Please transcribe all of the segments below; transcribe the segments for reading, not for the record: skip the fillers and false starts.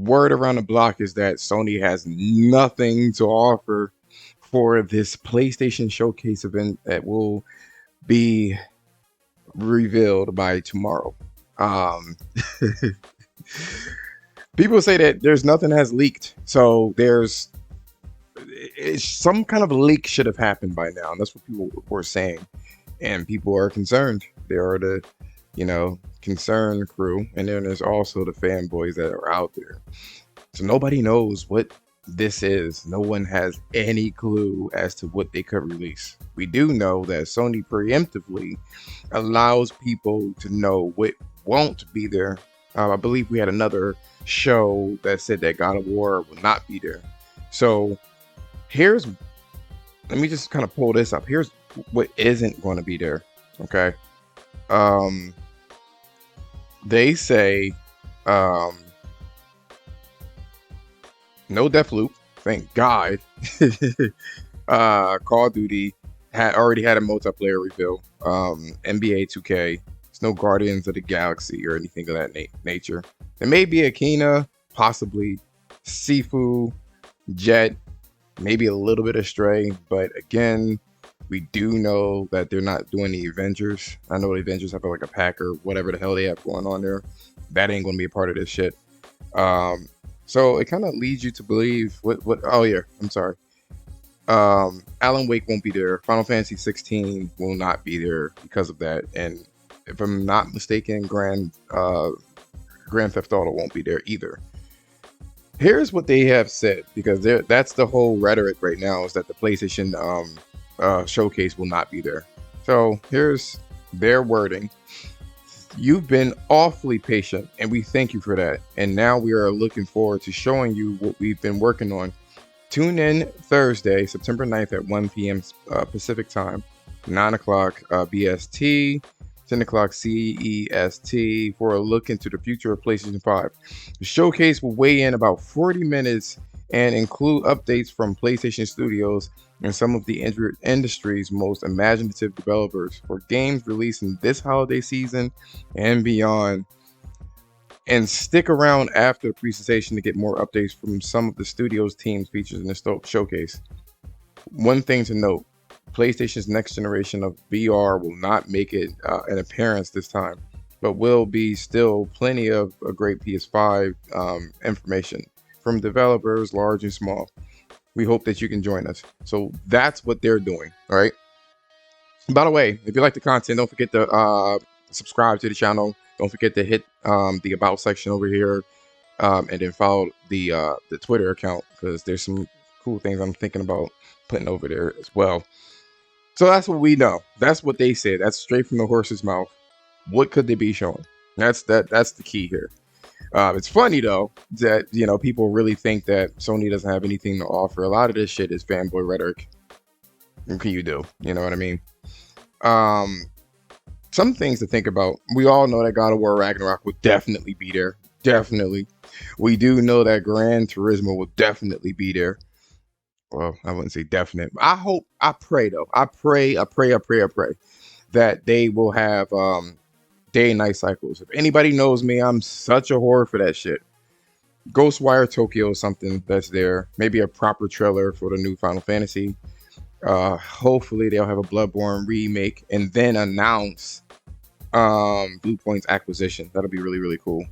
word around the block is that Sony has nothing to offer for this PlayStation Showcase event that will be revealed by tomorrow. Um, People say that there's nothing has leaked, so some kind of leak should have happened by now, and that's what people were saying. And people are concerned. There are the, concerned crew, and then there's also the fanboys that are out there. So nobody knows what this is. No one has any clue as to what they could release. We do know that Sony preemptively allows people to know what won't be there. I believe we had another show that said that God of War will not be there. So let me just kind of pull this up. Here's what isn't going to be there. Okay. They say, no Deathloop. Thank God. Call of Duty already had a multiplayer reveal. NBA 2K. There's no Guardians of the Galaxy or anything of that nature. There may be Akina, possibly Sifu, Jet, maybe a little bit of Stray, but again, we do know that they're not doing the Avengers. I know the Avengers have like a pack or whatever the hell they have going on there. That ain't going to be a part of this shit. So it kind of leads you to believe what oh yeah, I'm sorry. Alan Wake won't be there. Final Fantasy 16 will not be there because of that. And if I'm not mistaken, Grand Theft Auto won't be there either. Here's what they have said, because that's the whole rhetoric right now, is that the PlayStation showcase will not be there. So here's their wording. You've been awfully patient, and we thank you for that. And now we are looking forward to showing you what we've been working on. Tune in Thursday, September 9th at 1 p.m. Pacific time, 9 o'clock BST, 10 o'clock CEST for a look into the future of PlayStation 5. The showcase will weigh in about 40 minutes and include updates from PlayStation Studios and some of the industry's most imaginative developers for games releasing this holiday season and beyond. And stick around after the presentation to get more updates from some of the studio's teams featured in the showcase. One thing to note, PlayStation's next generation of VR will not make it an appearance this time, but will be still plenty of a great PS5 information from developers large and small. We hope that you can join us. So that's what they're doing. All right. By the way, if you like the content, don't forget to subscribe to the channel. Don't forget to hit the about section over here, and then follow the Twitter account, because there's some cool things I'm thinking about putting over there as well. So that's what we know. That's what they said. That's straight from the horse's mouth. What could they be showing? That's the key here. It's funny though that people really think that Sony doesn't have anything to offer. A lot of this shit is fanboy rhetoric. What can you do? You know what I mean? Some things to think about. We all know that God of War Ragnarok will definitely be there. Definitely. We do know that Gran Turismo will definitely be there. Well, I wouldn't say definite. I pray that they will have day and night cycles. If anybody knows me, I'm such a whore for that shit. Ghostwire Tokyo is something that's there. Maybe a proper trailer for the new Final Fantasy. Hopefully they'll have a Bloodborne remake and then announce Bluepoint's acquisition. That'll be really, really cool.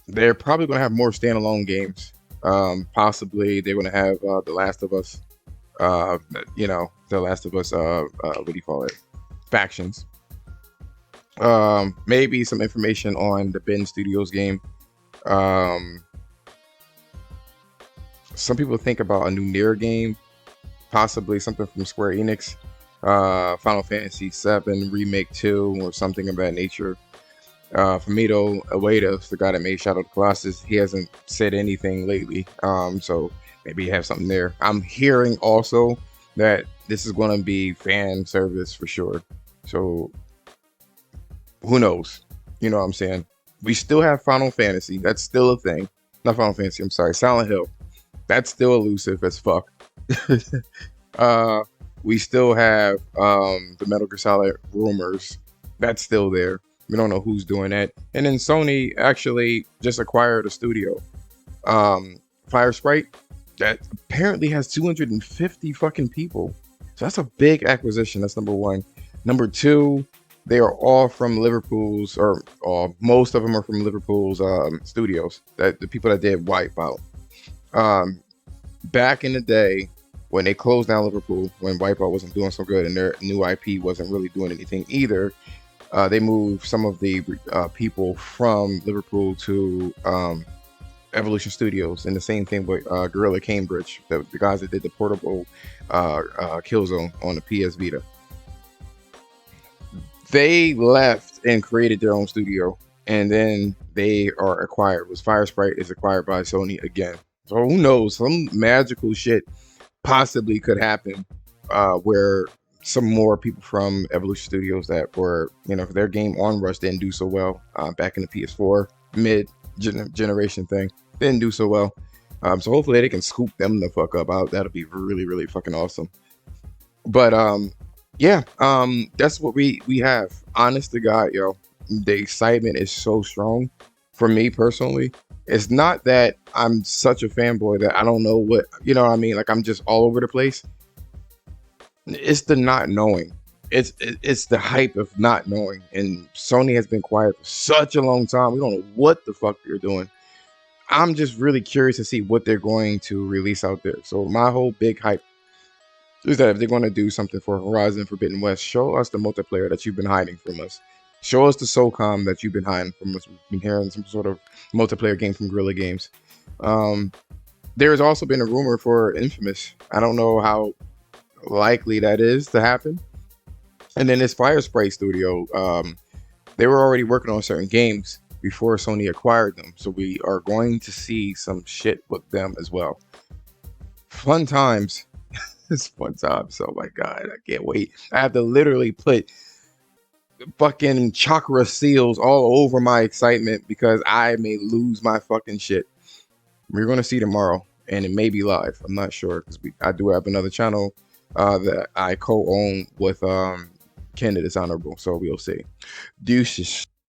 They're probably going to have more standalone games. Possibly they're going to have The Last of Us, The Last of Us, what do you call it? Factions. Maybe some information on the Ben Studios game. Some people think about a new Nier game, possibly something from Square Enix, Final Fantasy VII Remake 2, or something of that nature. Fumito Ueda, the guy that made Shadow of the Colossus, he hasn't said anything lately, so maybe you have something there. I'm hearing also that this is going to be fan service for sure, so who knows? You know what I'm saying? We still have Final Fantasy. That's still a thing. Not Final Fantasy, I'm sorry. Silent Hill. That's still elusive as fuck. We still have the Metal Gear Solid rumors. That's still there. We don't know who's doing that. And then Sony actually just acquired a studio, um, Fire Sprite, that apparently has 250 fucking people. So that's a big acquisition. That's number one. Number two, they are all from Liverpool's, or all, most of them are from Liverpool's studios. That the people that did Wipeout. Um, Back in the day, when they closed down Liverpool, when Wipeout wasn't doing so good and their new IP wasn't really doing anything either, they moved some of the people from Liverpool to Evolution Studios, and the same thing with Gorilla Cambridge, the guys that did the portable Killzone on the PS Vita. They left and created their own studio, and then they are acquired. Was Fire Sprite is acquired by Sony again. So who knows? Some magical shit possibly could happen, where some more people from Evolution Studios that were, their game Onrush didn't do so well back in the PS4 mid generation thing, didn't do so well. So hopefully they can scoop them the fuck up. That'll be really, really fucking awesome. But yeah, that's what we have. Honest to God, yo, the excitement is so strong for me personally. It's not that I'm such a fanboy that I don't know what, what I mean? Like I'm just all over the place. It's the not knowing. It's the hype of not knowing. And Sony has been quiet for such a long time. We don't know what the fuck they're doing. I'm just really curious to see what they're going to release out there. So my whole big hype is that if they're going to do something for Horizon Forbidden West, show us the multiplayer that you've been hiding from us. Show us the SOCOM that you've been hiding from us. We've been hearing some sort of multiplayer game from Guerrilla Games. There has also been a rumor for Infamous. I don't know how likely that is to happen. And then this Fire Sprite studio, they were already working on certain games before Sony acquired them. So we are going to see some shit with them as well. Fun times. It's fun times. Oh my God, I can't wait. I have to literally put fucking chakra seals all over my excitement because I may lose my fucking shit. We're going to see tomorrow, and it may be live. I'm not sure because I do have another channel that I co-own with Ken the Dishonorable, so we'll see. Deuces.